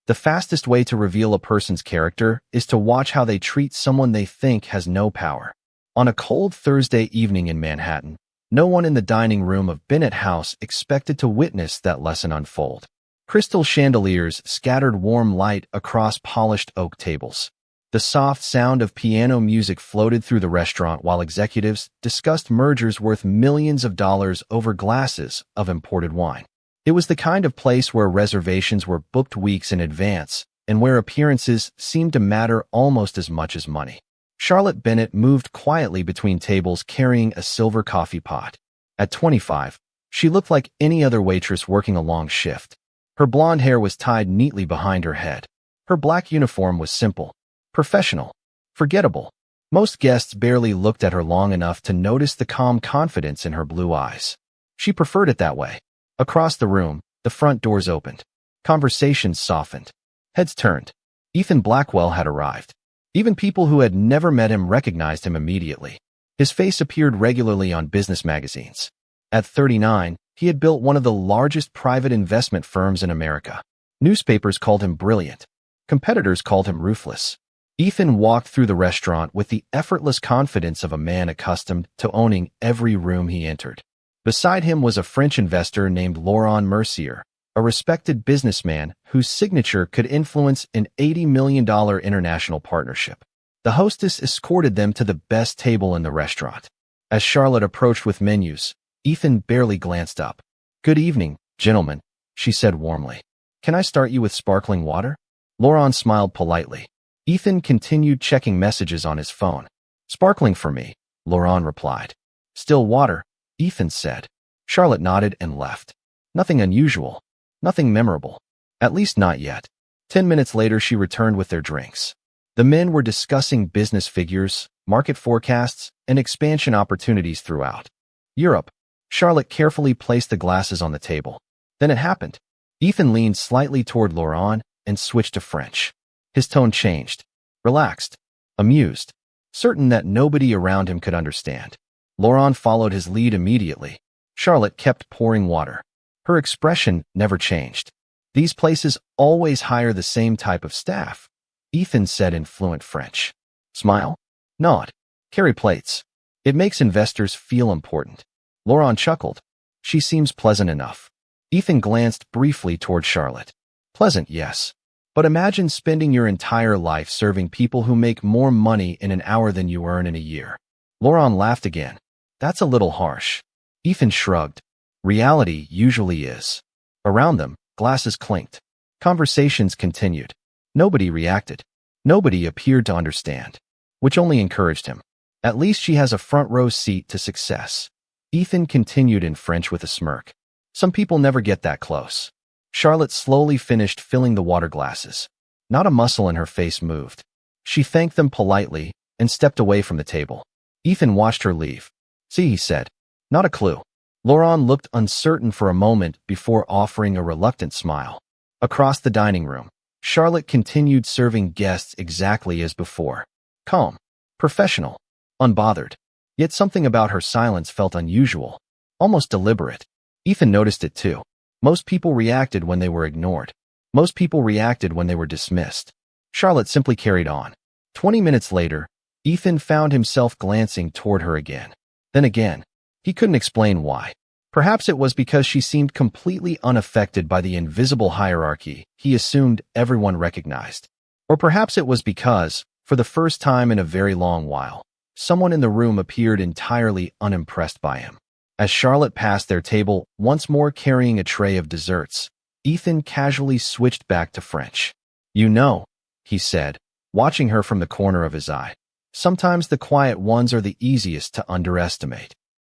The fastest way to reveal a person's character is to watch how they treat someone they think has no power. On a cold Thursday evening in Manhattan, no one in the dining room of Bennett House expected to witness that lesson unfold. Crystal chandeliers scattered warm light across polished oak tables. The soft sound of piano music floated through the restaurant while executives discussed mergers worth millions of dollars over glasses of imported wine. It was the kind of place where reservations were booked weeks in advance and where appearances seemed to matter almost as much as money. Charlotte Bennett moved quietly between tables carrying a silver coffee pot. At 25, she looked like any other waitress working a long shift. Her blonde hair was tied neatly behind her head. Her black uniform was simple, professional, forgettable. Most guests barely looked at her long enough to notice the calm confidence in her blue eyes. She preferred it that way. Across the room, the front doors opened. Conversations softened. Heads turned. Ethan Blackwell had arrived. Even people who had never met him recognized him immediately. His face appeared regularly on business magazines. At 39, he had built one of the largest private investment firms in America. Newspapers called him brilliant. Competitors called him ruthless. Ethan walked through the restaurant with the effortless confidence of a man accustomed to owning every room he entered. Beside him was a French investor named Laurent Mercier, a respected businessman whose signature could influence an $80 million international partnership. The hostess escorted them to the best table in the restaurant. As Charlotte approached with menus, Ethan barely glanced up. "Good evening, gentlemen," she said warmly. "Can I start you with sparkling water?" Laurent smiled politely. Ethan continued checking messages on his phone. "Sparkling for me," Laurent replied. "Still water," Ethan said. Charlotte nodded and left. Nothing unusual. Nothing memorable. At least not yet. 10 minutes later, she returned with their drinks. The men were discussing business figures, market forecasts, and expansion opportunities throughout Europe. Charlotte carefully placed the glasses on the table. Then it happened. Ethan leaned slightly toward Laurent and switched to French. His tone changed. Relaxed. Amused. Certain that nobody around him could understand. Laurent followed his lead immediately. Charlotte kept pouring water. Her expression never changed. "These places always hire the same type of staff," Ethan said in fluent French. "Smile? Nod. Carry plates. It makes investors feel important." Laurent chuckled. "She seems pleasant enough." Ethan glanced briefly toward Charlotte. "Pleasant, yes. But imagine spending your entire life serving people who make more money in an hour than you earn in a year." Laurent laughed again. "That's a little harsh." Ethan shrugged. "Reality usually is." Around them, glasses clinked. Conversations continued. Nobody reacted. Nobody appeared to understand, which only encouraged him. "At least she has a front row seat to success." Ethan continued in French with a smirk. "Some people never get that close." Charlotte slowly finished filling the water glasses. Not a muscle in her face moved. She thanked them politely and stepped away from the table. Ethan watched her leave. "See," he said. "Not a clue." Laurent looked uncertain for a moment before offering a reluctant smile. Across the dining room, Charlotte continued serving guests exactly as before. Calm, professional, unbothered. Yet something about her silence felt unusual, almost deliberate. Ethan noticed it too. Most people reacted when they were ignored. Most people reacted when they were dismissed. Charlotte simply carried on. 20 minutes later, Ethan found himself glancing toward her again. Then again. He couldn't explain why. Perhaps it was because she seemed completely unaffected by the invisible hierarchy he assumed everyone recognized. Or perhaps it was because, for the first time in a very long while, someone in the room appeared entirely unimpressed by him. As Charlotte passed their table, once more carrying a tray of desserts, Ethan casually switched back to French. "You know," he said, watching her from the corner of his eye, "sometimes the quiet ones are the easiest to underestimate."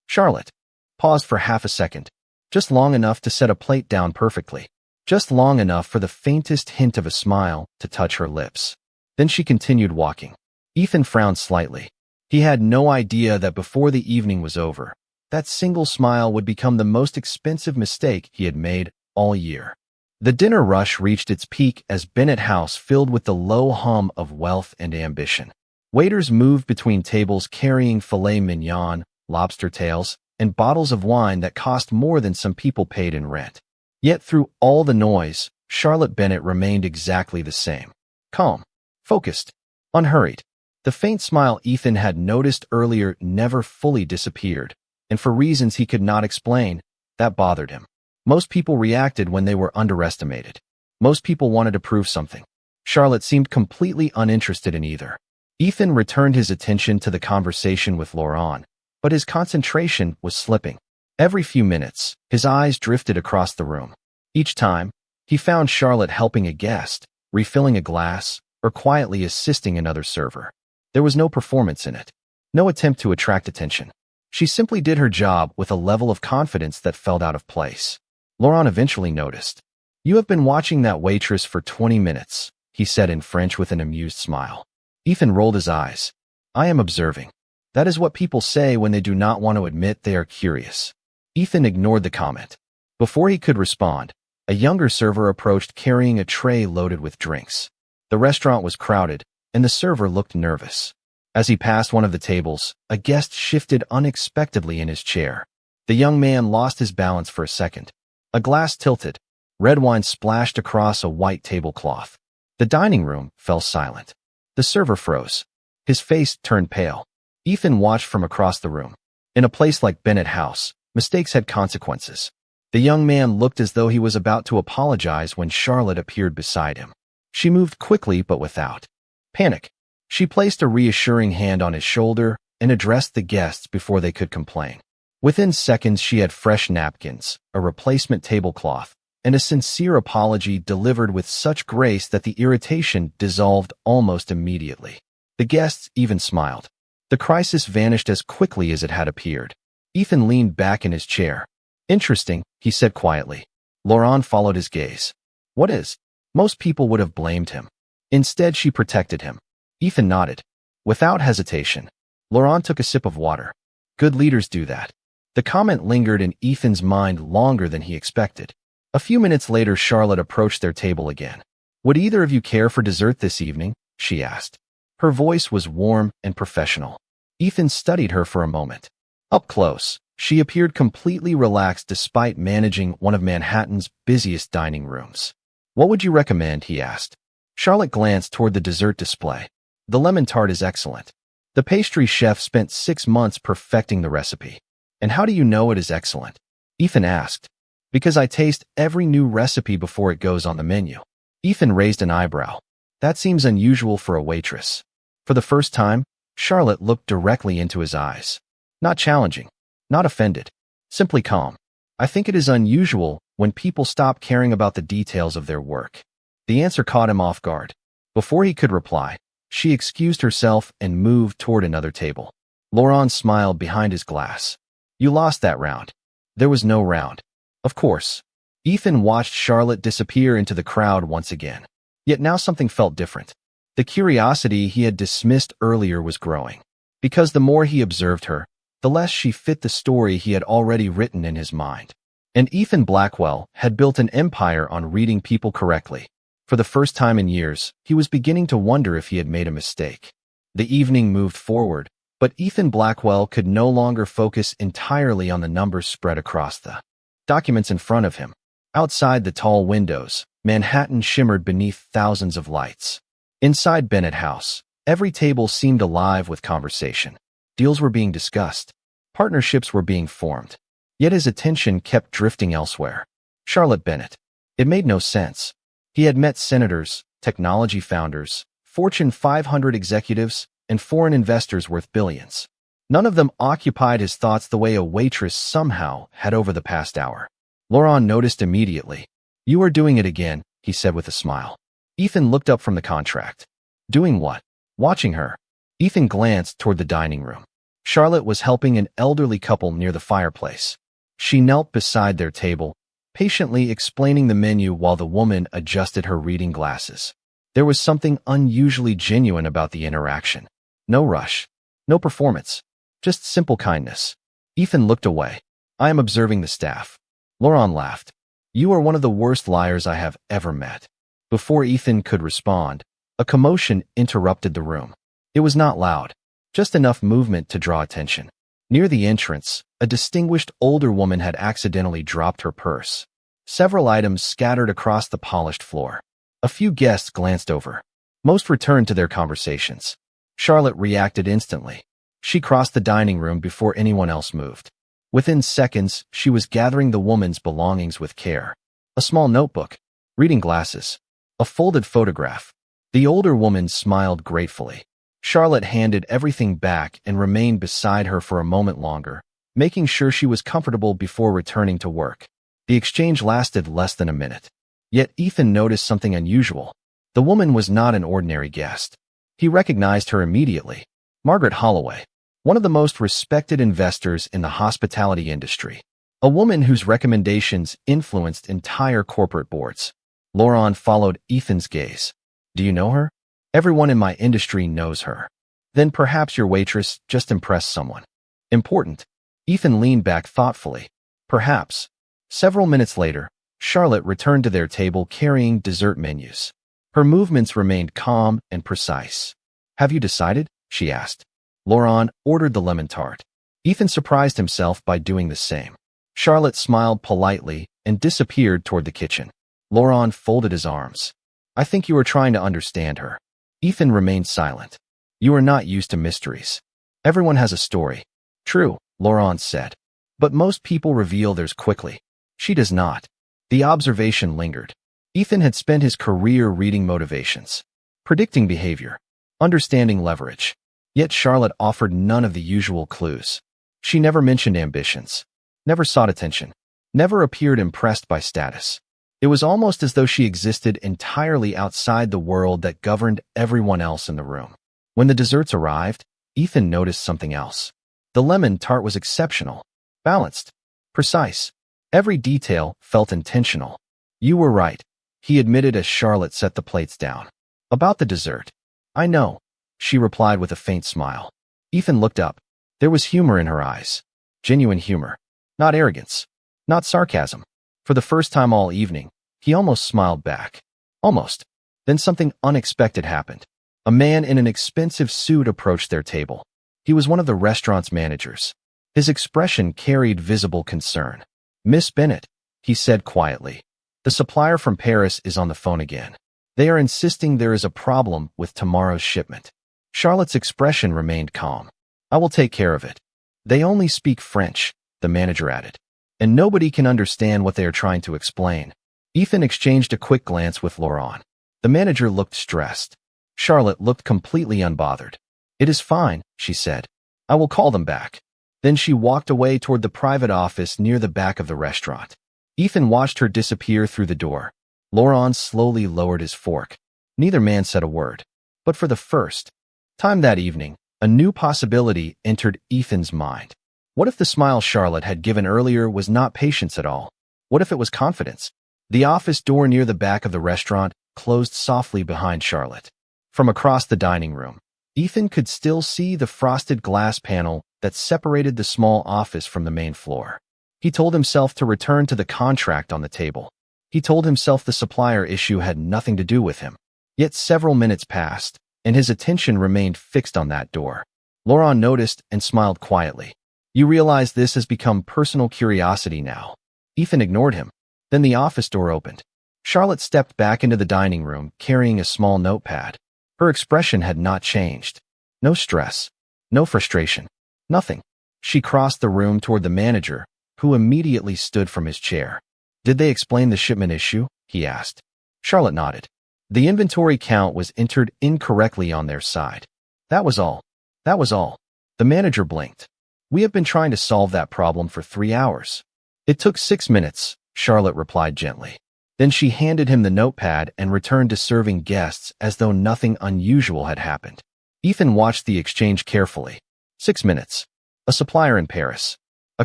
Charlotte paused for half a second, just long enough to set a plate down perfectly, just long enough for the faintest hint of a smile to touch her lips. Then she continued walking. Ethan frowned slightly. He had no idea that before the evening was over, that single smile would become the most expensive mistake he had made all year. The dinner rush reached its peak as Bennett House filled with the low hum of wealth and ambition. Waiters moved between tables carrying filet mignon, lobster tails, and bottles of wine that cost more than some people paid in rent. Yet through all the noise, Charlotte Bennett remained exactly the same. Calm, focused, unhurried. The faint smile Ethan had noticed earlier never fully disappeared, and for reasons he could not explain, that bothered him. Most people reacted when they were underestimated. Most people wanted to prove something. Charlotte seemed completely uninterested in either. Ethan returned his attention to the conversation with Laurent, but his concentration was slipping. Every few minutes, his eyes drifted across the room. Each time, he found Charlotte helping a guest, refilling a glass, or quietly assisting another server. There was no performance in it. No attempt to attract attention. She simply did her job with a level of confidence that felt out of place. Laurent eventually noticed. "You have been watching that waitress for 20 minutes, he said in French with an amused smile. Ethan rolled his eyes. "I am observing. That is what people say when they do not want to admit they are curious." Ethan ignored the comment. Before he could respond, a younger server approached carrying a tray loaded with drinks. The restaurant was crowded, and the server looked nervous. As he passed one of the tables, a guest shifted unexpectedly in his chair. The young man lost his balance for a second. A glass tilted. Red wine splashed across a white tablecloth. The dining room fell silent. The server froze. His face turned pale. Ethan watched from across the room. In a place like Bennett House, mistakes had consequences. The young man looked as though he was about to apologize when Charlotte appeared beside him. She moved quickly but without panic. She placed a reassuring hand on his shoulder and addressed the guests before they could complain. Within seconds, she had fresh napkins, a replacement tablecloth, and a sincere apology delivered with such grace that the irritation dissolved almost immediately. The guests even smiled. The crisis vanished as quickly as it had appeared. Ethan leaned back in his chair. "Interesting," he said quietly. Laurent followed his gaze. "What is?" Most people would have blamed him. Instead, she protected him. Ethan nodded. Without hesitation, Laurent took a sip of water. Good leaders do that. The comment lingered in Ethan's mind longer than he expected. A few minutes later, Charlotte approached their table again. "Would either of you care for dessert this evening?" she asked. Her voice was warm and professional. Ethan studied her for a moment. Up close, she appeared completely relaxed despite managing one of Manhattan's busiest dining rooms. "What would you recommend?" he asked. Charlotte glanced toward the dessert display. "The lemon tart is excellent. The pastry chef spent 6 months perfecting the recipe." "And how do you know it is excellent?" Ethan asked. "Because I taste every new recipe before it goes on the menu." Ethan raised an eyebrow. "That seems unusual for a waitress." For the first time, Charlotte looked directly into his eyes. Not challenging, not offended, simply calm. "I think it is unusual when people stop caring about the details of their work." The answer caught him off guard. Before he could reply, she excused herself and moved toward another table. Laurent smiled behind his glass. "You lost that round." There was no round. Of course. Ethan watched Charlotte disappear into the crowd once again. Yet now something felt different. The curiosity he had dismissed earlier was growing. Because the more he observed her, the less she fit the story he had already written in his mind. And Ethan Blackwell had built an empire on reading people correctly. For the first time in years, he was beginning to wonder if he had made a mistake. The evening moved forward, but Ethan Blackwell could no longer focus entirely on the numbers spread across the documents in front of him. Outside the tall windows, Manhattan shimmered beneath thousands of lights. Inside Bennett House, every table seemed alive with conversation. Deals were being discussed. Partnerships were being formed. Yet his attention kept drifting elsewhere. Charlotte Bennett. It made no sense. He had met senators, technology founders, Fortune 500 executives, and foreign investors worth billions. None of them occupied his thoughts the way a waitress somehow had over the past hour. Laurent noticed immediately. "You are doing it again," he said with a smile. Ethan looked up from the contract. "Doing what?" "Watching her." Ethan glanced toward the dining room. Charlotte was helping an elderly couple near the fireplace. She knelt beside their table, patiently explaining the menu while the woman adjusted her reading glasses. There was something unusually genuine about the interaction. No rush, no performance, just simple kindness. Ethan looked away. "I am observing the staff." Laurent laughed. "You are one of the worst liars I have ever met." Before Ethan could respond, a commotion interrupted the room. It was not loud, just enough movement to draw attention. Near the entrance, a distinguished older woman had accidentally dropped her purse. several items scattered across the polished floor. A few guests glanced over. Most returned to their conversations. Charlotte reacted instantly. She crossed the dining room before anyone else moved. Within seconds, she was gathering the woman's belongings with care. A small notebook, reading glasses, a folded photograph. The older woman smiled gratefully. Charlotte handed everything back and remained beside her for a moment longer, making sure she was comfortable before returning to work. The exchange lasted less than a minute. Yet Ethan noticed something unusual. The woman was not an ordinary guest. He recognized her immediately. Margaret Holloway, one of the most respected investors in the hospitality industry. A woman whose recommendations influenced entire corporate boards. Laurent followed Ethan's gaze. Do you know her? Everyone in my industry knows her. Then perhaps your waitress just impressed someone. Important. Ethan leaned back thoughtfully. Perhaps. Several minutes later, Charlotte returned to their table carrying dessert menus. Her movements remained calm and precise. Have you decided? She asked. Laurent ordered the lemon tart. Ethan surprised himself by doing the same. Charlotte smiled politely and disappeared toward the kitchen. Laurent folded his arms. I think you are trying to understand her. Ethan remained silent. You are not used to mysteries. Everyone has a story. True, Laurent said. But most people reveal theirs quickly. She does not. The observation lingered. Ethan had spent his career reading motivations, predicting behavior, understanding leverage. Yet Charlotte offered none of the usual clues. She never mentioned ambitions, never sought attention, never appeared impressed by status. It was almost as though she existed entirely outside the world that governed everyone else in the room. When the desserts arrived, Ethan noticed something else. The lemon tart was exceptional, balanced, precise. Every detail felt intentional. You were right, he admitted as Charlotte set the plates down. About the dessert. I know, she replied with a faint smile. Ethan looked up. There was humor in her eyes. Genuine humor. Not arrogance. Not sarcasm. For the first time all evening, he almost smiled back. Almost. Then something unexpected happened. A man in an expensive suit approached their table. He was one of the restaurant's managers. His expression carried visible concern. Miss Bennett, he said quietly. The supplier from Paris is on the phone again. They are insisting there is a problem with tomorrow's shipment. Charlotte's expression remained calm. I will take care of it. They only speak French, the manager added. And nobody can understand what they are trying to explain. Ethan exchanged a quick glance with Laurent. The manager looked stressed. Charlotte looked completely unbothered. It is fine, she said. I will call them back. Then she walked away toward the private office near the back of the restaurant. Ethan watched her disappear through the door. Laurent slowly lowered his fork. Neither man said a word. But for the first time that evening, a new possibility entered Ethan's mind. What if the smile Charlotte had given earlier was not patience at all? What if it was confidence? The office door near the back of the restaurant closed softly behind Charlotte. From across the dining room, Ethan could still see the frosted glass panel that separated the small office from the main floor. He told himself to return to the contract on the table. He told himself the supplier issue had nothing to do with him. Yet several minutes passed, and his attention remained fixed on that door. Laurent noticed and smiled quietly. You realize this has become personal curiosity now. Ethan ignored him. Then the office door opened. Charlotte stepped back into the dining room, carrying a small notepad. Her expression had not changed. No stress. No frustration. Nothing. She crossed the room toward the manager, who immediately stood from his chair. Did they explain the shipment issue? He asked. Charlotte nodded. The inventory count was entered incorrectly on their side. That was all. That was all. The manager blinked. We have been trying to solve that problem for 3 hours. It took 6 minutes, Charlotte replied gently. Then she handed him the notepad and returned to serving guests as though nothing unusual had happened. Ethan watched the exchange carefully. 6 minutes. A supplier in Paris. A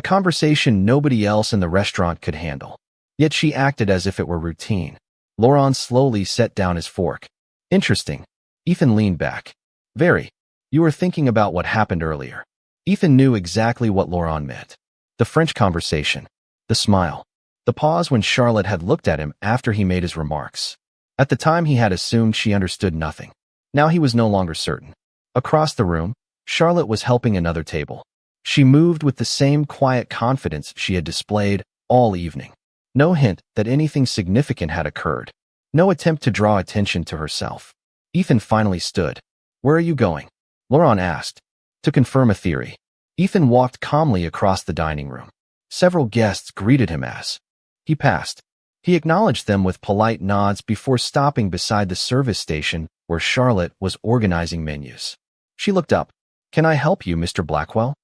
conversation nobody else in the restaurant could handle. Yet she acted as if it were routine. Laurent slowly set down his fork. Interesting. Ethan leaned back. Very. You were thinking about what happened earlier. Ethan knew exactly what Laurent meant. The French conversation. The smile. The pause when Charlotte had looked at him after he made his remarks. At the time he had assumed she understood nothing. Now he was no longer certain. Across the room, Charlotte was helping another table. She moved with the same quiet confidence she had displayed all evening. No hint that anything significant had occurred. No attempt to draw attention to herself. Ethan finally stood. "Where are you going?" Laurent asked. "To confirm a theory." Ethan walked calmly across the dining room. Several guests greeted him as he passed. He acknowledged them with polite nods before stopping beside the service station where Charlotte was organizing menus. She looked up. "Can I help you, Mr. Blackwell?"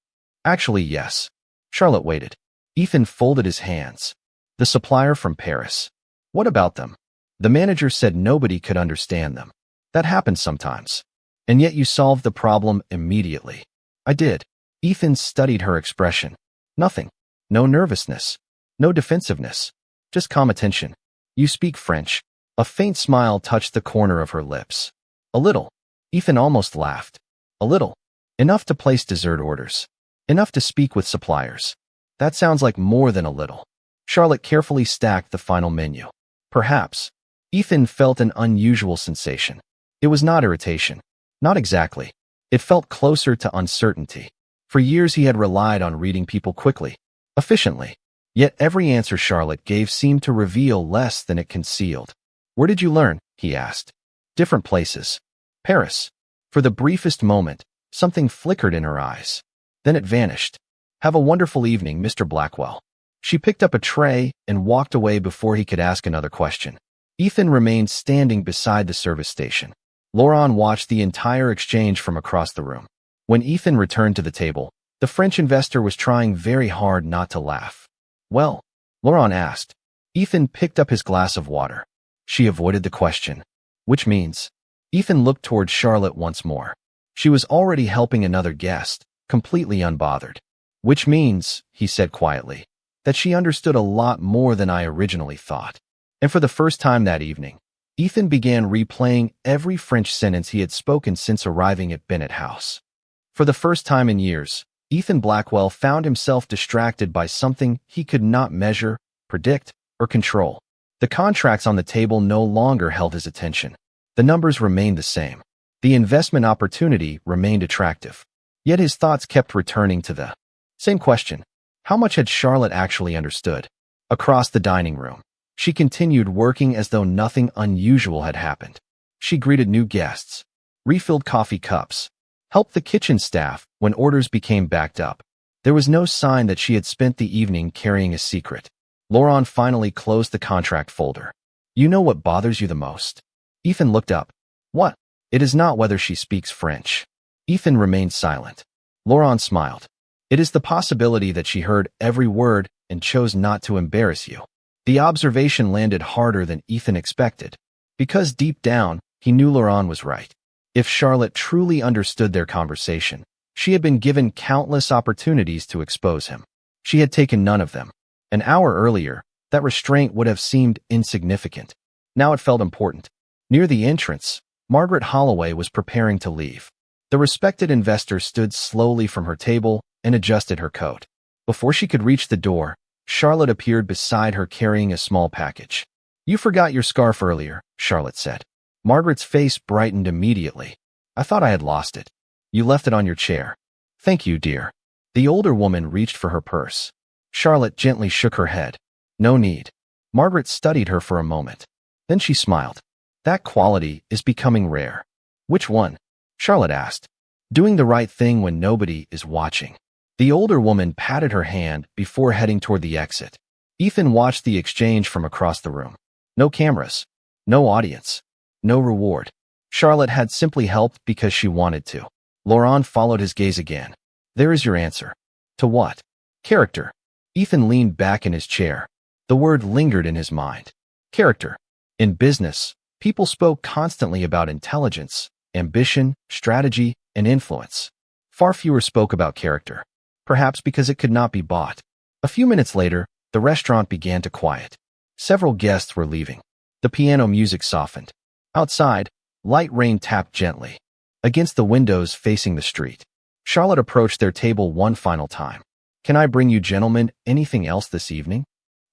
"Actually, yes." Charlotte waited. Ethan folded his hands. "The supplier from Paris. What about them?" "The manager said nobody could understand them." "That happens sometimes." "And yet you solved the problem immediately." "I did." Ethan studied her expression. Nothing. No nervousness. No defensiveness. Just calm attention. "You speak French." A faint smile touched the corner of her lips. "A little." Ethan almost laughed. "A little. Enough to place dessert orders. Enough to speak with suppliers." "That sounds like more than a little." Charlotte carefully stacked the final menu. "Perhaps." Ethan felt an unusual sensation. It was not irritation. Not exactly. It felt closer to uncertainty. For years he had relied on reading people quickly, efficiently. Yet every answer Charlotte gave seemed to reveal less than it concealed. "Where did you learn?" he asked. "Different places." "Paris." For the briefest moment, something flickered in her eyes. Then it vanished. "Have a wonderful evening, Mr. Blackwell." She picked up a tray and walked away before he could ask another question. Ethan remained standing beside the service station. Laurent watched the entire exchange from across the room. When Ethan returned to the table, the French investor was trying very hard not to laugh. "Well?" Laurent asked. Ethan picked up his glass of water. She avoided the question. "Which means?" Ethan looked toward Charlotte once more. She was already helping another guest, completely unbothered. "Which means," he said quietly, "that she understood a lot more than I originally thought." And for the first time that evening, Ethan began replaying every French sentence he had spoken since arriving at Bennett House. For the first time in years, Ethan Blackwell found himself distracted by something he could not measure, predict, or control. The contracts on the table no longer held his attention. The numbers remained the same. The investment opportunity remained attractive. Yet his thoughts kept returning to the same question. How much had Charlotte actually understood? Across the dining room, she continued working as though nothing unusual had happened. She greeted new guests, refilled coffee cups, helped the kitchen staff when orders became backed up. There was no sign that she had spent the evening carrying a secret. Laurent finally closed the contract folder. "You know what bothers you the most?" Ethan looked up. "What?" "It is not whether she speaks French." Ethan remained silent. Laurent smiled. "It is the possibility that she heard every word and chose not to embarrass you." The observation landed harder than Ethan expected, because deep down, he knew Laurent was right. If Charlotte truly understood their conversation, she had been given countless opportunities to expose him. She had taken none of them. An hour earlier, that restraint would have seemed insignificant. Now it felt important. Near the entrance, Margaret Holloway was preparing to leave. The respected investor stood slowly from her table and adjusted her coat. Before she could reach the door, Charlotte appeared beside her carrying a small package. "You forgot your scarf earlier," Charlotte said. Margaret's face brightened immediately. "I thought I had lost it." "You left it on your chair." "Thank you, dear." The older woman reached for her purse. Charlotte gently shook her head. "No need." Margaret studied her for a moment. Then she smiled. "That quality is becoming rare." "Which one?" Charlotte asked. "Doing the right thing when nobody is watching." The older woman patted her hand before heading toward the exit. Ethan watched the exchange from across the room. No cameras. No audience. No reward. Charlotte had simply helped because she wanted to. Laurent followed his gaze again. "There is your answer." "To what?" "Character." Ethan leaned back in his chair. The word lingered in his mind. Character. In business, people spoke constantly about intelligence, ambition, strategy, and influence. Far fewer spoke about character. Perhaps because it could not be bought. A few minutes later, the restaurant began to quiet. Several guests were leaving. The piano music softened. Outside, light rain tapped gently against the windows facing the street. Charlotte approached their table one final time. "Can I bring you gentlemen anything else this evening?"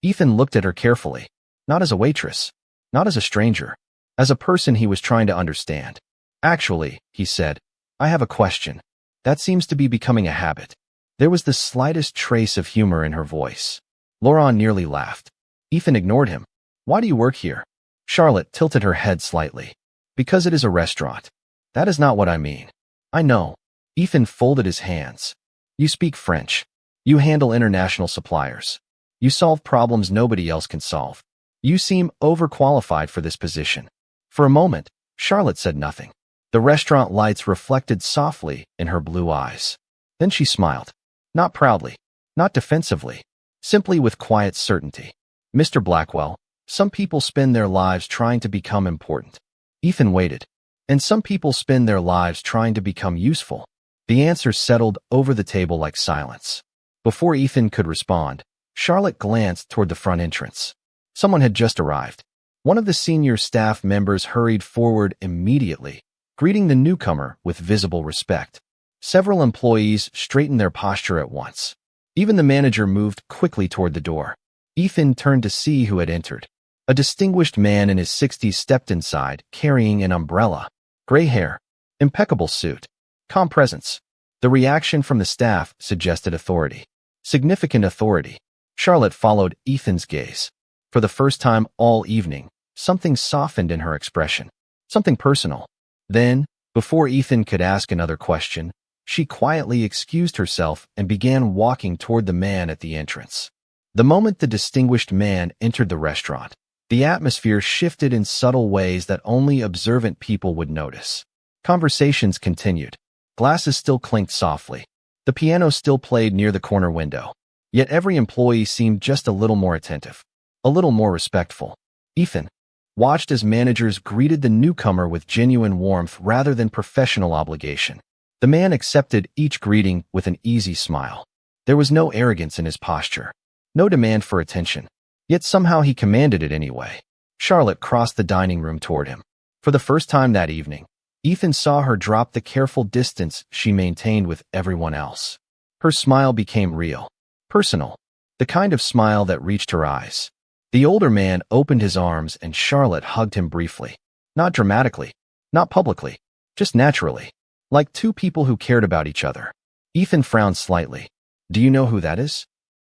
Ethan looked at her carefully. Not as a waitress. Not as a stranger. As a person he was trying to understand. "Actually," he said, "I have a question. That seems to be becoming a habit." There was the slightest trace of humor in her voice. Laurent nearly laughed. Ethan ignored him. Why do you work here? Charlotte tilted her head slightly. Because it is a restaurant. That is not what I mean. I know. Ethan folded his hands. You speak French. You handle international suppliers. You solve problems nobody else can solve. You seem overqualified for this position. For a moment, Charlotte said nothing. The restaurant lights reflected softly in her blue eyes. Then she smiled. Not proudly, not defensively, simply with quiet certainty. Mr. Blackwell, some people spend their lives trying to become important. Ethan waited. And some people spend their lives trying to become useful. The answer settled over the table like silence. Before Ethan could respond, Charlotte glanced toward the front entrance. Someone had just arrived. One of the senior staff members hurried forward immediately, greeting the newcomer with visible respect. Several employees straightened their posture at once. Even the manager moved quickly toward the door. Ethan turned to see who had entered. A distinguished man in his 60s stepped inside, carrying an umbrella. Gray hair, impeccable suit, calm presence. The reaction from the staff suggested authority. Significant authority. Charlotte followed Ethan's gaze. For the first time all evening, something softened in her expression. Something personal. Then, before Ethan could ask another question, she quietly excused herself and began walking toward the man at the entrance. The moment the distinguished man entered the restaurant, the atmosphere shifted in subtle ways that only observant people would notice. Conversations continued. Glasses still clinked softly. The piano still played near the corner window. Yet every employee seemed just a little more attentive, a little more respectful. Ethan watched as managers greeted the newcomer with genuine warmth rather than professional obligation. The man accepted each greeting with an easy smile. There was no arrogance in his posture. No demand for attention. Yet somehow he commanded it anyway. Charlotte crossed the dining room toward him. For the first time that evening, Ethan saw her drop the careful distance she maintained with everyone else. Her smile became real, personal, the kind of smile that reached her eyes. The older man opened his arms and Charlotte hugged him briefly. Not dramatically, not publicly, just naturally, like two people who cared about each other. Ethan frowned slightly. Do you know who that is?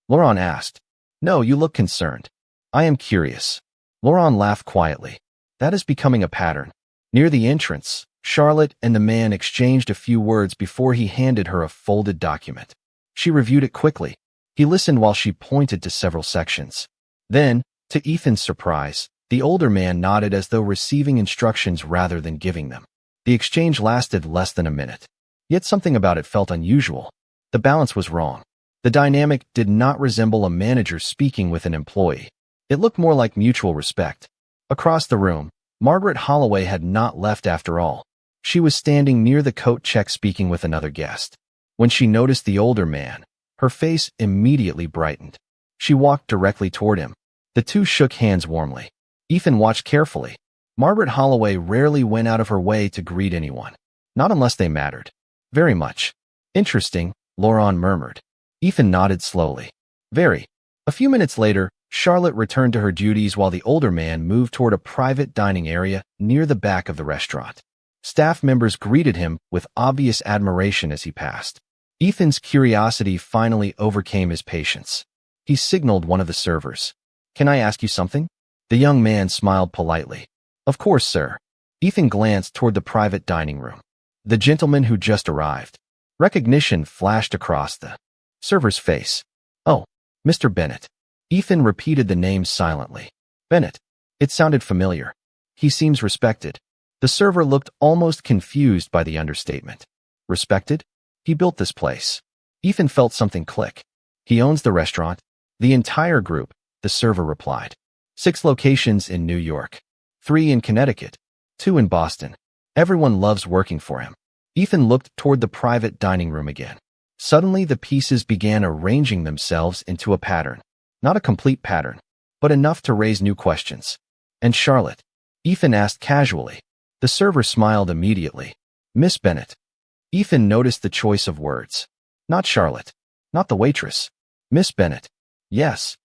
Laurent asked. No, you look concerned. I am curious. Laurent laughed quietly. That is becoming a pattern. Near the entrance, Charlotte and the man exchanged a few words before he handed her a folded document. She reviewed it quickly. He listened while she pointed to several sections. Then, to Ethan's surprise, the older man nodded as though receiving instructions rather than giving them. The exchange lasted less than a minute. Yet something about it felt unusual. The balance was wrong. The dynamic did not resemble a manager speaking with an employee. It looked more like mutual respect. Across the room, Margaret Holloway had not left after all. She was standing near the coat check speaking with another guest. When she noticed the older man, her face immediately brightened. She walked directly toward him. The two shook hands warmly. Ethan watched carefully. Margaret Holloway rarely went out of her way to greet anyone. Not unless they mattered. Very much. Interesting, Laurent murmured. Ethan nodded slowly. Very. A few minutes later, Charlotte returned to her duties while the older man moved toward a private dining area near the back of the restaurant. Staff members greeted him with obvious admiration as he passed. Ethan's curiosity finally overcame his patience. He signaled one of the servers. Can I ask you something? The young man smiled politely. Of course, sir. Ethan glanced toward the private dining room. The gentleman who just arrived. Recognition flashed across the server's face. Oh, Mr. Bennett. Ethan repeated the name silently. Bennett. It sounded familiar. He seems respected. The server looked almost confused by the understatement. Respected? He built this place. Ethan felt something click. He owns the restaurant. The entire group, the server replied. 6 locations in New York. 3 in Connecticut. 2 in Boston. Everyone loves working for him. Ethan looked toward the private dining room again. Suddenly the pieces began arranging themselves into a pattern. Not a complete pattern, but enough to raise new questions. And Charlotte? Ethan asked casually. The server smiled immediately. Miss Bennett. Ethan noticed the choice of words. Not Charlotte. Not the waitress. Miss Bennett. Yes.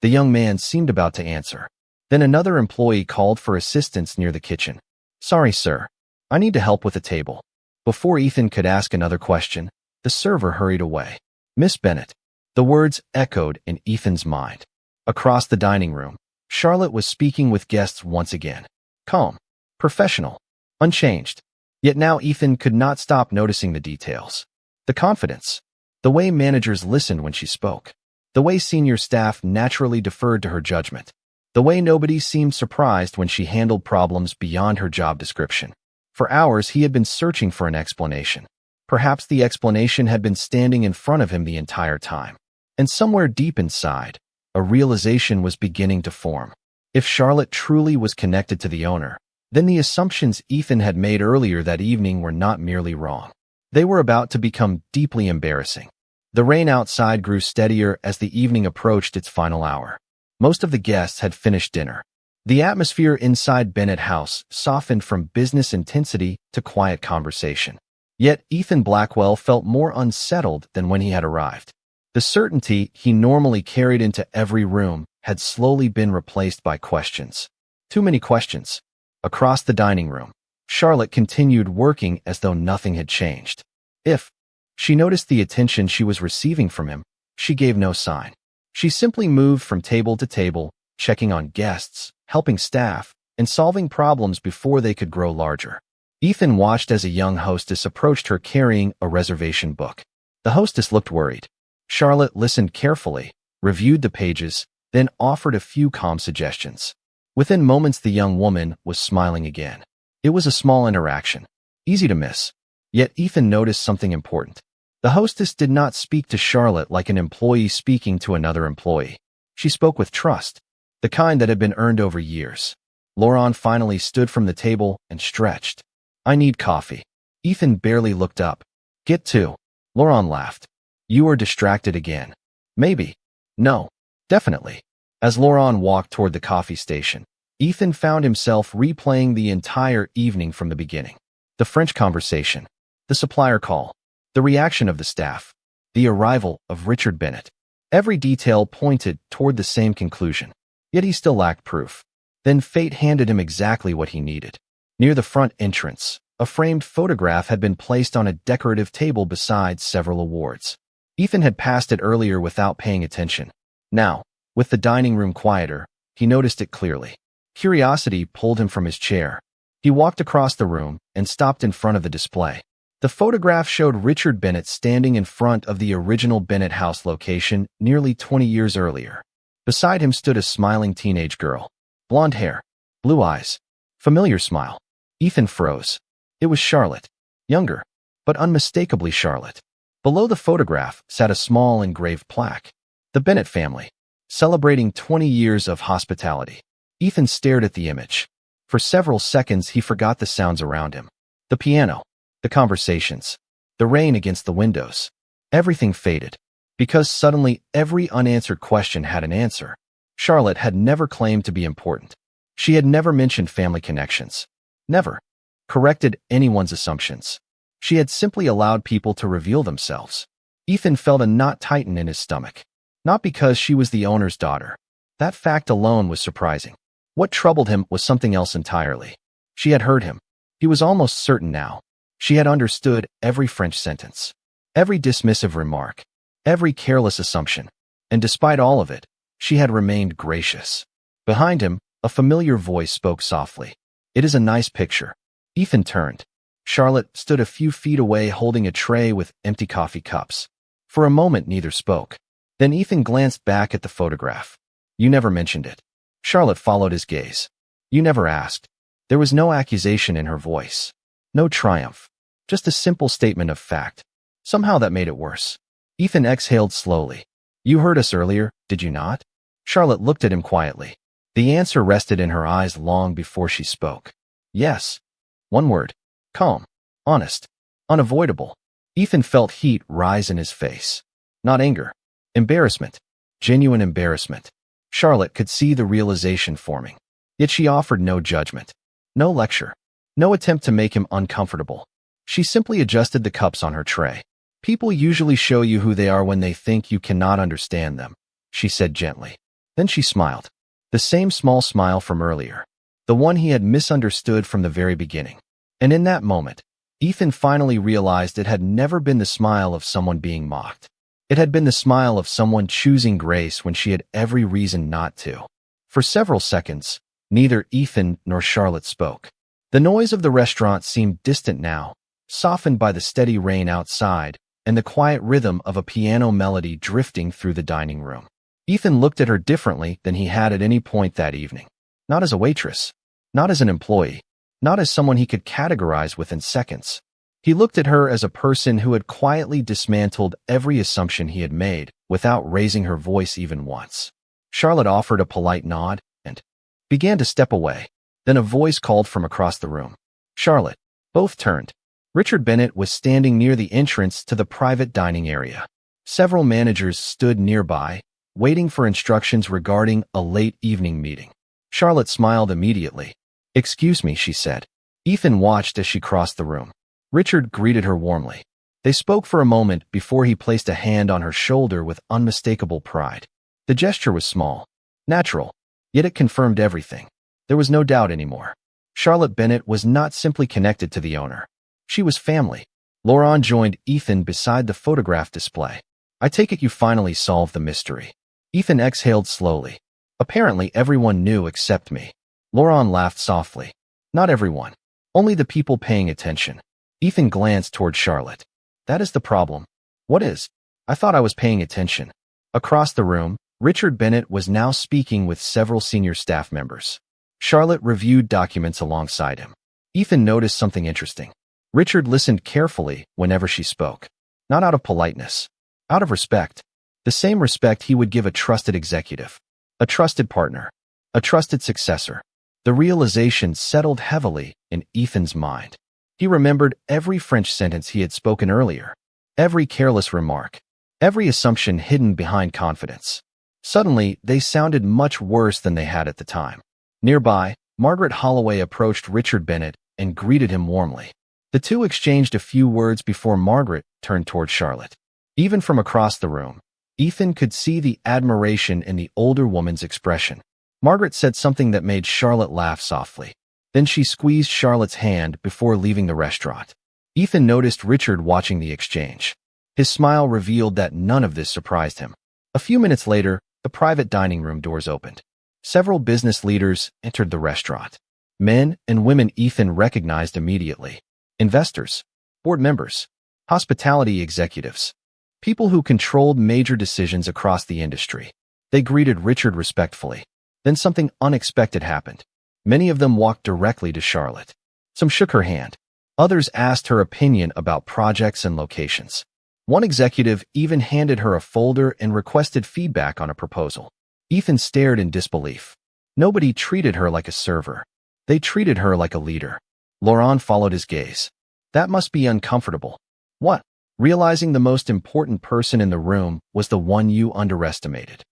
The young man seemed about to answer. Then another employee called for assistance near the kitchen. Sorry, sir. I need to help with the table. Before Ethan could ask another question, the server hurried away. Miss Bennett. The words echoed in Ethan's mind. Across the dining room, Charlotte was speaking with guests once again. Calm, professional, unchanged. Yet now Ethan could not stop noticing the details. The confidence. The way managers listened when she spoke. The way senior staff naturally deferred to her judgment. The way nobody seemed surprised when she handled problems beyond her job description. For hours he had been searching for an explanation. Perhaps the explanation had been standing in front of him the entire time. And somewhere deep inside, a realization was beginning to form. If Charlotte truly was connected to the owner, then the assumptions Ethan had made earlier that evening were not merely wrong. They were about to become deeply embarrassing. The rain outside grew steadier as the evening approached its final hour. Most of the guests had finished dinner. The atmosphere inside Bennett House softened from business intensity to quiet conversation. Yet Ethan Blackwell felt more unsettled than when he had arrived. The certainty he normally carried into every room had slowly been replaced by questions. Too many questions. Across the dining room, Charlotte continued working as though nothing had changed. If she noticed the attention she was receiving from him, she gave no sign. She simply moved from table to table, checking on guests, helping staff, and solving problems before they could grow larger. Ethan watched as a young hostess approached her carrying a reservation book. The hostess looked worried. Charlotte listened carefully, reviewed the pages, then offered a few calm suggestions. Within moments the young woman was smiling again. It was a small interaction, easy to miss. Yet Ethan noticed something important. The hostess did not speak to Charlotte like an employee speaking to another employee. She spoke with trust, the kind that had been earned over years. Laurent finally stood from the table and stretched. "I need coffee." Ethan barely looked up. "Get two." Laurent laughed. "You are distracted again." "Maybe." "No. Definitely." As Laurent walked toward the coffee station, Ethan found himself replaying the entire evening from the beginning. The French conversation, the supplier call, the reaction of the staff, the arrival of Richard Bennett. Every detail pointed toward the same conclusion. Yet he still lacked proof. Then fate handed him exactly what he needed. Near the front entrance, a framed photograph had been placed on a decorative table beside several awards. Ethan had passed it earlier without paying attention. Now, with the dining room quieter, he noticed it clearly. Curiosity pulled him from his chair. He walked across the room and stopped in front of the display. The photograph showed Richard Bennett standing in front of the original Bennett House location nearly 20 years earlier. Beside him stood a smiling teenage girl. Blonde hair, blue eyes, familiar smile. Ethan froze. It was Charlotte. Younger, but unmistakably Charlotte. Below the photograph sat a small engraved plaque. The Bennett family, celebrating 20 years of hospitality. Ethan stared at the image. For several seconds he forgot the sounds around him. The piano, the conversations, the rain against the windows. Everything faded. Because suddenly every unanswered question had an answer. Charlotte had never claimed to be important. She had never mentioned family connections. Never corrected anyone's assumptions. She had simply allowed people to reveal themselves. Ethan felt a knot tighten in his stomach. Not because she was the owner's daughter. That fact alone was surprising. What troubled him was something else entirely. She had heard him. He was almost certain now. She had understood every French sentence, every dismissive remark, every careless assumption. And despite all of it, she had remained gracious. Behind him, a familiar voice spoke softly. "It is a nice picture." Ethan turned. Charlotte stood a few feet away holding a tray with empty coffee cups. For a moment neither spoke. Then Ethan glanced back at the photograph. "You never mentioned it." Charlotte followed his gaze. "You never asked." There was no accusation in her voice. No triumph. Just a simple statement of fact. Somehow that made it worse. Ethan exhaled slowly. "You heard us earlier, did you not?" Charlotte looked at him quietly. The answer rested in her eyes long before she spoke. "Yes." One word. Calm. Honest. Unavoidable. Ethan felt heat rise in his face. Not anger. Embarrassment. Genuine embarrassment. Charlotte could see the realization forming. Yet she offered no judgment. No lecture. No attempt to make him uncomfortable. She simply adjusted the cups on her tray. "People usually show you who they are when they think you cannot understand them," she said gently. Then she smiled. The same small smile from earlier. The one he had misunderstood from the very beginning. And in that moment, Ethan finally realized it had never been the smile of someone being mocked. It had been the smile of someone choosing grace when she had every reason not to. For several seconds, neither Ethan nor Charlotte spoke. The noise of the restaurant seemed distant now, softened by the steady rain outside and the quiet rhythm of a piano melody drifting through the dining room. Ethan looked at her differently than he had at any point that evening. Not as a waitress, not as an employee, not as someone he could categorize within seconds. He looked at her as a person who had quietly dismantled every assumption he had made without raising her voice even once. Charlotte offered a polite nod and began to step away. Then a voice called from across the room. Charlotte. Both turned. Richard Bennett was standing near the entrance to the private dining area. Several managers stood nearby, waiting for instructions regarding a late evening meeting. Charlotte smiled immediately. Excuse me, she said. Ethan watched as she crossed the room. Richard greeted her warmly. They spoke for a moment before he placed a hand on her shoulder with unmistakable pride. The gesture was small, natural, yet it confirmed everything. There was no doubt anymore. Charlotte Bennett was not simply connected to the owner. She was family. Laurent joined Ethan beside the photograph display. I take it you finally solved the mystery. Ethan exhaled slowly. Apparently everyone knew except me. Laurent laughed softly. Not everyone. Only the people paying attention. Ethan glanced toward Charlotte. That is the problem. What is? I thought I was paying attention. Across the room, Richard Bennett was now speaking with several senior staff members. Charlotte reviewed documents alongside him. Ethan noticed something interesting. Richard listened carefully whenever she spoke. Not out of politeness. Out of respect. The same respect he would give a trusted executive. A trusted partner. A trusted successor. The realization settled heavily in Ethan's mind. He remembered every French sentence he had spoken earlier. Every careless remark. Every assumption hidden behind confidence. Suddenly, they sounded much worse than they had at the time. Nearby, Margaret Holloway approached Richard Bennett and greeted him warmly. The two exchanged a few words before Margaret turned toward Charlotte. Even from across the room, Ethan could see the admiration in the older woman's expression. Margaret said something that made Charlotte laugh softly. Then she squeezed Charlotte's hand before leaving the restaurant. Ethan noticed Richard watching the exchange. His smile revealed that none of this surprised him. A few minutes later, the private dining room doors opened. Several business leaders entered the restaurant. Men and women Ethan recognized immediately. Investors, board members, hospitality executives, people who controlled major decisions across the industry. They greeted Richard respectfully. Then something unexpected happened. Many of them walked directly to Charlotte. Some shook her hand. Others asked her opinion about projects and locations. One executive even handed her a folder and requested feedback on a proposal. Ethan stared in disbelief. Nobody treated her like a server. They treated her like a leader. Laurent followed his gaze. That must be uncomfortable. What? Realizing the most important person in the room was the one you underestimated.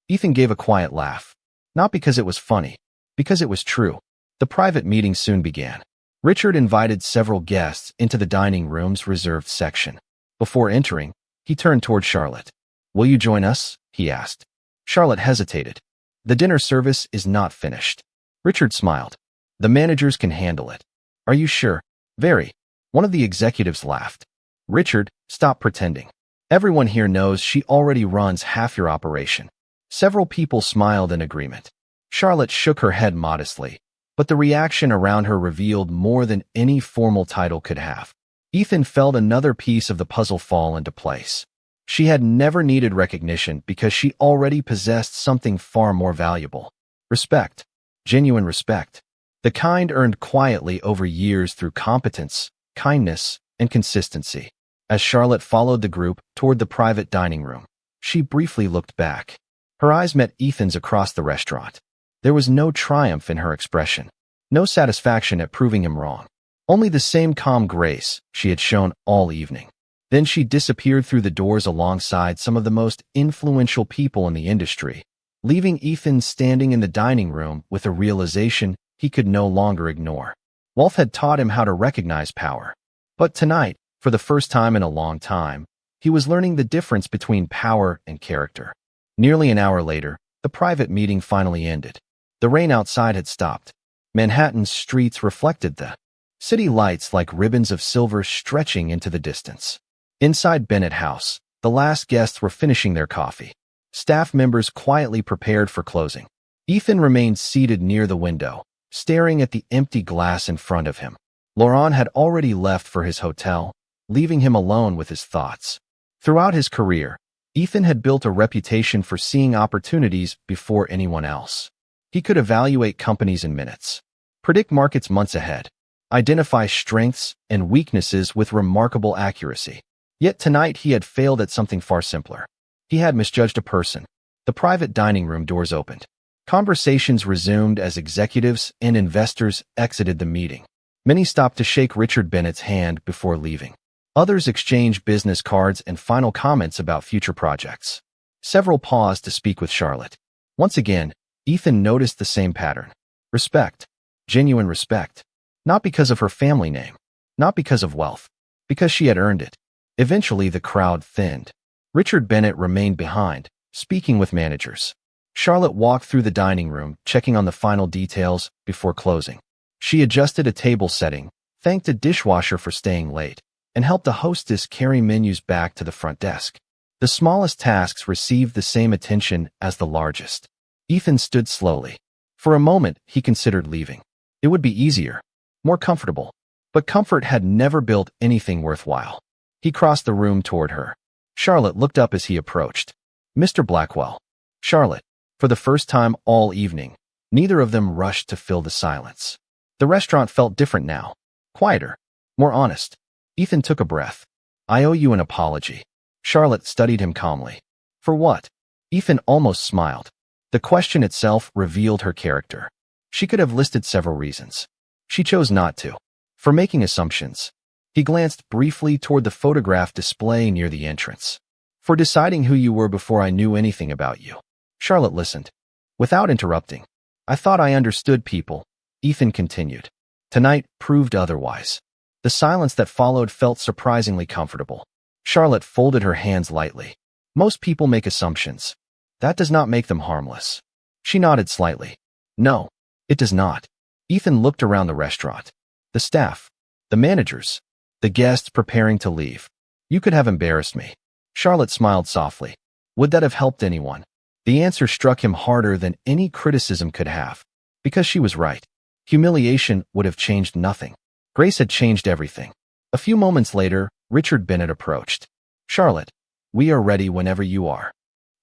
Ethan gave a quiet laugh. Not because it was funny, because it was true. The private meeting soon began. Richard invited several guests into the dining room's reserved section. Before entering, he turned toward Charlotte. Will you join us? He asked. Charlotte hesitated. The dinner service is not finished. Richard smiled. The managers can handle it. Are you sure? Very. One of the executives laughed. Richard, stop pretending. Everyone here knows she already runs half your operation. Several people smiled in agreement. Charlotte shook her head modestly, but the reaction around her revealed more than any formal title could have. Ethan felt another piece of the puzzle fall into place. She had never needed recognition because she already possessed something far more valuable. Respect. Genuine respect. The kind earned quietly over years through competence, kindness, and consistency. As Charlotte followed the group toward the private dining room, she briefly looked back. Her eyes met Ethan's across the restaurant. There was no triumph in her expression, no satisfaction at proving him wrong. Only the same calm grace she had shown all evening. Then she disappeared through the doors alongside some of the most influential people in the industry, leaving Ethan standing in the dining room with a realization he could no longer ignore. Wolf had taught him how to recognize power. But tonight, for the first time in a long time, he was learning the difference between power and character. Nearly an hour later, the private meeting finally ended. The rain outside had stopped. Manhattan's streets reflected the city lights like ribbons of silver stretching into the distance. Inside Bennett House, The last guests were finishing their coffee. Staff members quietly prepared for closing. Ethan remained seated near the window, staring at the empty glass in front of him. Laurent had already left for his hotel, leaving him alone with his thoughts. Throughout his career, Ethan had built a reputation for seeing opportunities before anyone else. He could evaluate companies in minutes, predict markets months ahead, identify strengths and weaknesses with remarkable accuracy. Yet tonight he had failed at something far simpler. He had misjudged a person. The private dining room doors opened. Conversations resumed as executives and investors exited the meeting. Many stopped to shake Richard Bennett's hand before leaving. Others exchanged business cards and final comments about future projects. Several paused to speak with Charlotte. Once again, Ethan noticed the same pattern. Respect. Genuine respect. Not because of her family name. Not because of wealth. Because she had earned it. Eventually, the crowd thinned. Richard Bennett remained behind, speaking with managers. Charlotte walked through the dining room, checking on the final details before closing. She adjusted a table setting, thanked a dishwasher for staying late, and helped a hostess carry menus back to the front desk. The smallest tasks received the same attention as the largest. Ethan stood slowly. For a moment, he considered leaving. It would be easier, more comfortable. But comfort had never built anything worthwhile. He crossed the room toward her. Charlotte looked up as he approached. Mr. Blackwell. Charlotte. For the first time all evening, neither of them rushed to fill the silence. The restaurant felt different now. Quieter. More honest. Ethan took a breath. I owe you an apology. Charlotte studied him calmly. For what? Ethan almost smiled. The question itself revealed her character. She could have listed several reasons. She chose not to. For making assumptions. He glanced briefly toward the photograph display near the entrance. For deciding who you were before I knew anything about you. Charlotte listened. Without interrupting. I thought I understood people. Ethan continued. Tonight proved otherwise. The silence that followed felt surprisingly comfortable. Charlotte folded her hands lightly. Most people make assumptions. That does not make them harmless. She nodded slightly. No, it does not. Ethan looked around the restaurant. The staff. The managers. The guests preparing to leave. You could have embarrassed me. Charlotte smiled softly. Would that have helped anyone? The answer struck him harder than any criticism could have. Because she was right. Humiliation would have changed nothing. Grace had changed everything. A few moments later, Richard Bennett approached. Charlotte, we are ready whenever you are.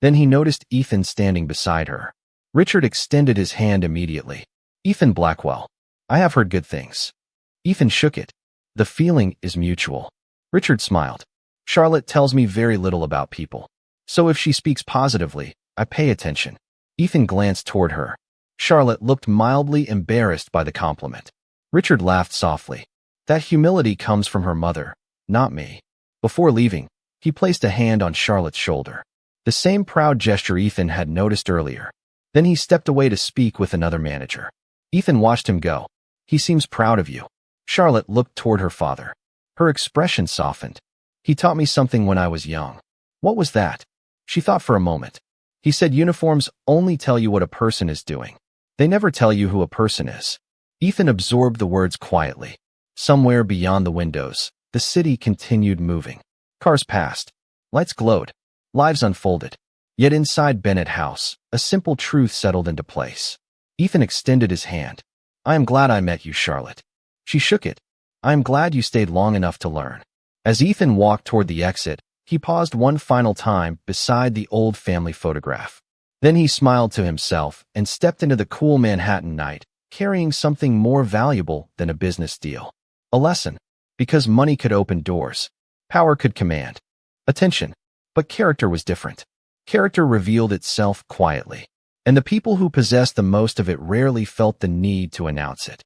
Then he noticed Ethan standing beside her. Richard extended his hand immediately. Ethan Blackwell. I have heard good things. Ethan shook it. The feeling is mutual. Richard smiled. Charlotte tells me very little about people. So if she speaks positively, I pay attention. Ethan glanced toward her. Charlotte looked mildly embarrassed by the compliment. Richard laughed softly. That humility comes from her mother, not me. Before leaving, he placed a hand on Charlotte's shoulder. The same proud gesture Ethan had noticed earlier. Then he stepped away to speak with another manager. Ethan watched him go. He seems proud of you. Charlotte looked toward her father. Her expression softened. He taught me something when I was young. What was that? She thought for a moment. He said uniforms only tell you what a person is doing. They never tell you who a person is. Ethan absorbed the words quietly. Somewhere beyond the windows, the city continued moving. Cars passed. Lights glowed. Lives unfolded. Yet inside Bennett House, a simple truth settled into place. Ethan extended his hand. I am glad I met you, Charlotte. She shook it. I am glad you stayed long enough to learn. As Ethan walked toward the exit, he paused one final time beside the old family photograph. Then he smiled to himself and stepped into the cool Manhattan night, carrying something more valuable than a business deal. A lesson. Because money could open doors. Power could command attention. But character was different. Character revealed itself quietly. And the people who possessed the most of it rarely felt the need to announce it.